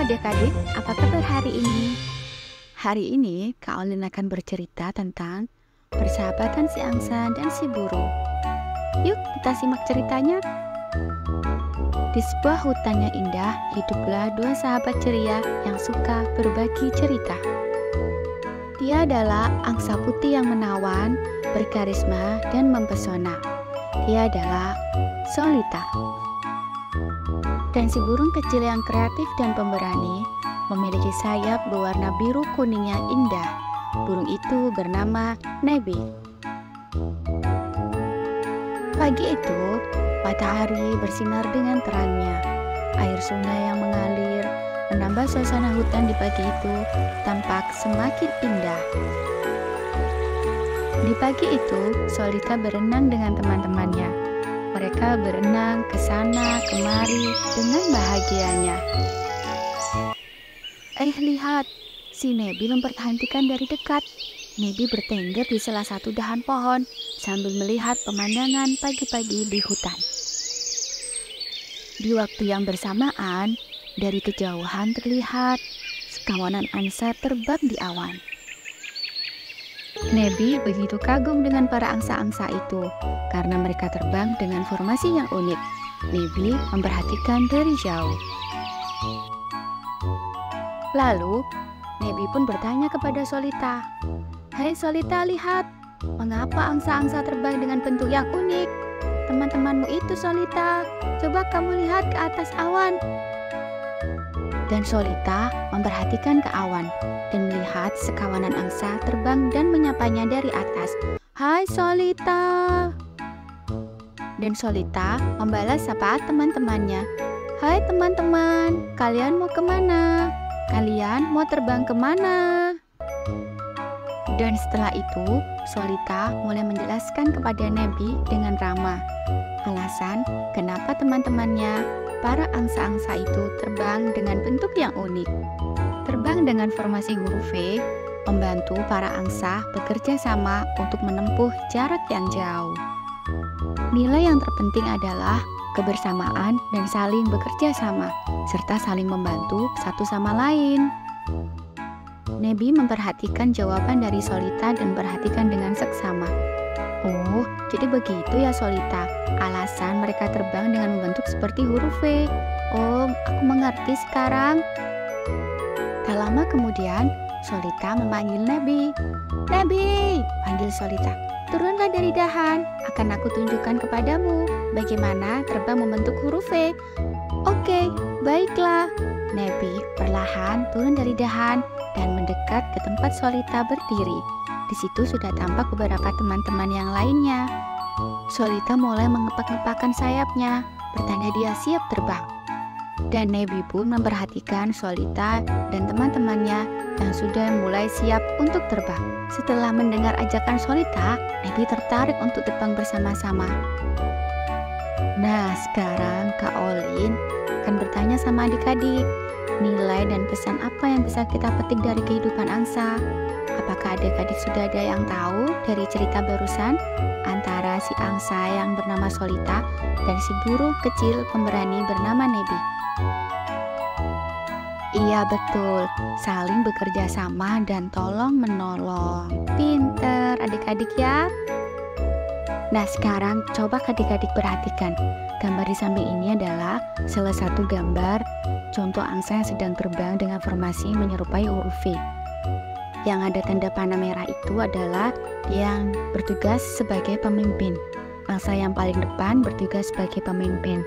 adik-adik, apa kabar hari ini? Hari ini Kak Olin akan bercerita tentang persahabatan si angsa dan si burung. Yuk kita simak ceritanya. Di sebuah hutan yang indah, hiduplah dua sahabat ceria yang suka berbagi cerita. Dia adalah angsa putih yang menawan, berkarisma, dan mempesona. Dia adalah Solita. Dan si burung kecil yang kreatif dan pemberani memiliki sayap berwarna biru kuning yang indah. Burung itu bernama Nebi. Pagi itu, matahari bersinar dengan terangnya. Air sungai yang mengalir menambah suasana hutan di pagi itu tampak semakin indah. Di pagi itu, Solita berenang dengan teman-temannya. Mereka berenang ke sana kemari dengan bahagianya. Lihat, si Nebi memperhatikan dari dekat. Nebi bertengger di salah satu dahan pohon sambil melihat pemandangan pagi-pagi di hutan. Di waktu yang bersamaan, dari kejauhan terlihat sekawanan angsa terbang di awan. Nebi begitu kagum dengan para angsa-angsa itu karena mereka terbang dengan formasi yang unik. Nebi memperhatikan dari jauh. Lalu, Nebi pun bertanya kepada Solita, "Hai Solita, lihat, mengapa angsa-angsa terbang dengan bentuk yang unik? Teman-temanmu itu, Solita, coba kamu lihat ke atas awan." Dan Solita memperhatikan ke awan dan melihat sekawanan angsa terbang dan menyapanya dari atas. "Hai Solita." Dan Solita membalas sapaan teman-temannya. "Hai teman-teman, kalian mau kemana? Kalian mau terbang kemana?" Dan setelah itu, Solita mulai menjelaskan kepada Nebi dengan ramah alasan kenapa teman-temannya, para angsa-angsa itu terbang dengan bentuk yang unik. Terbang dengan formasi huruf V membantu para angsa bekerja sama untuk menempuh jarak yang jauh. Nilai yang terpenting adalah kebersamaan dan saling bekerja sama, serta saling membantu satu sama lain. Nebi memperhatikan jawaban dari Solita dan perhatikan dengan seksama. "Oh, jadi begitu ya Solita, alasan mereka terbang dengan membentuk seperti huruf V. Oh, aku mengerti sekarang." Tak lama kemudian, Solita memanggil Nebi. "Nebi," panggil Solita, "turunlah dari dahan, akan aku tunjukkan kepadamu bagaimana terbang membentuk huruf V." "Oke, baiklah." Nebi perlahan turun dari dahan dan mendekat ke tempat Solita berdiri. Di situ sudah tampak beberapa teman-teman yang lainnya. Solita mulai mengepak-ngepakkan sayapnya, bertanda dia siap terbang. Dan Nebi pun memperhatikan Solita dan teman-temannya yang sudah mulai siap untuk terbang. Setelah mendengar ajakan Solita, Nebi tertarik untuk terbang bersama-sama. Nah, sekarang Kak Olin akan bertanya sama adik-adik, nilai dan pesan apa yang bisa kita petik dari kehidupan angsa? Apakah adik-adik sudah ada yang tahu dari cerita barusan antara si angsa yang bernama Solita dan si burung kecil pemberani bernama Nebi? Iya betul, saling bekerja sama dan tolong menolong. Pinter adik-adik ya. Nah sekarang coba adik-adik perhatikan. Gambar di samping ini adalah salah satu gambar contoh angsa yang sedang terbang dengan formasi menyerupai huruf V. Yang ada tanda panah merah itu adalah yang bertugas sebagai pemimpin. Angsa yang paling depan bertugas sebagai pemimpin.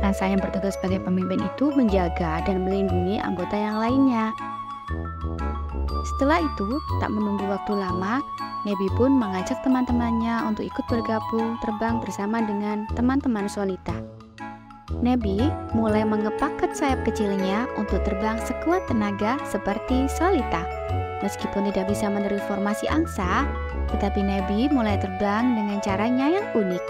Angsa yang bertugas sebagai pemimpin itu menjaga dan melindungi anggota yang lainnya. Setelah itu, tak menunggu waktu lama, Nebi pun mengajak teman-temannya untuk ikut bergabung terbang bersama dengan teman-teman Solita. Nebi mulai mengepakkan sayap kecilnya untuk terbang sekuat tenaga seperti Solita. Meskipun tidak bisa meniru formasi angsa, tetapi Nebi mulai terbang dengan caranya yang unik.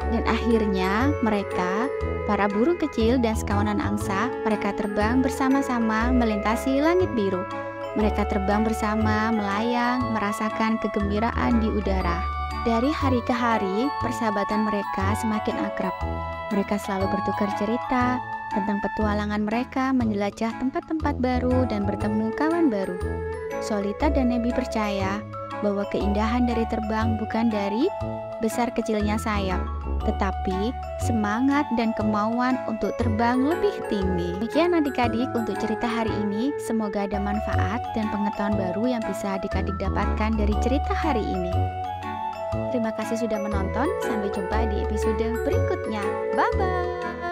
Dan akhirnya mereka, para burung kecil dan sekawanan angsa, mereka terbang bersama-sama melintasi langit biru. Mereka terbang bersama, melayang, merasakan kegembiraan di udara. Dari hari ke hari, persahabatan mereka semakin akrab. Mereka selalu bertukar cerita, tentang petualangan mereka menjelajah tempat-tempat baru dan bertemu kawan baru. Solita dan Nebi percaya bahwa keindahan dari terbang bukan dari besar kecilnya sayap, tetapi semangat dan kemauan untuk terbang lebih tinggi. Demikian adik-adik untuk cerita hari ini. Semoga ada manfaat dan pengetahuan baru yang bisa adik-adik dapatkan dari cerita hari ini. Terima kasih sudah menonton. Sampai jumpa di episode berikutnya. Bye-bye.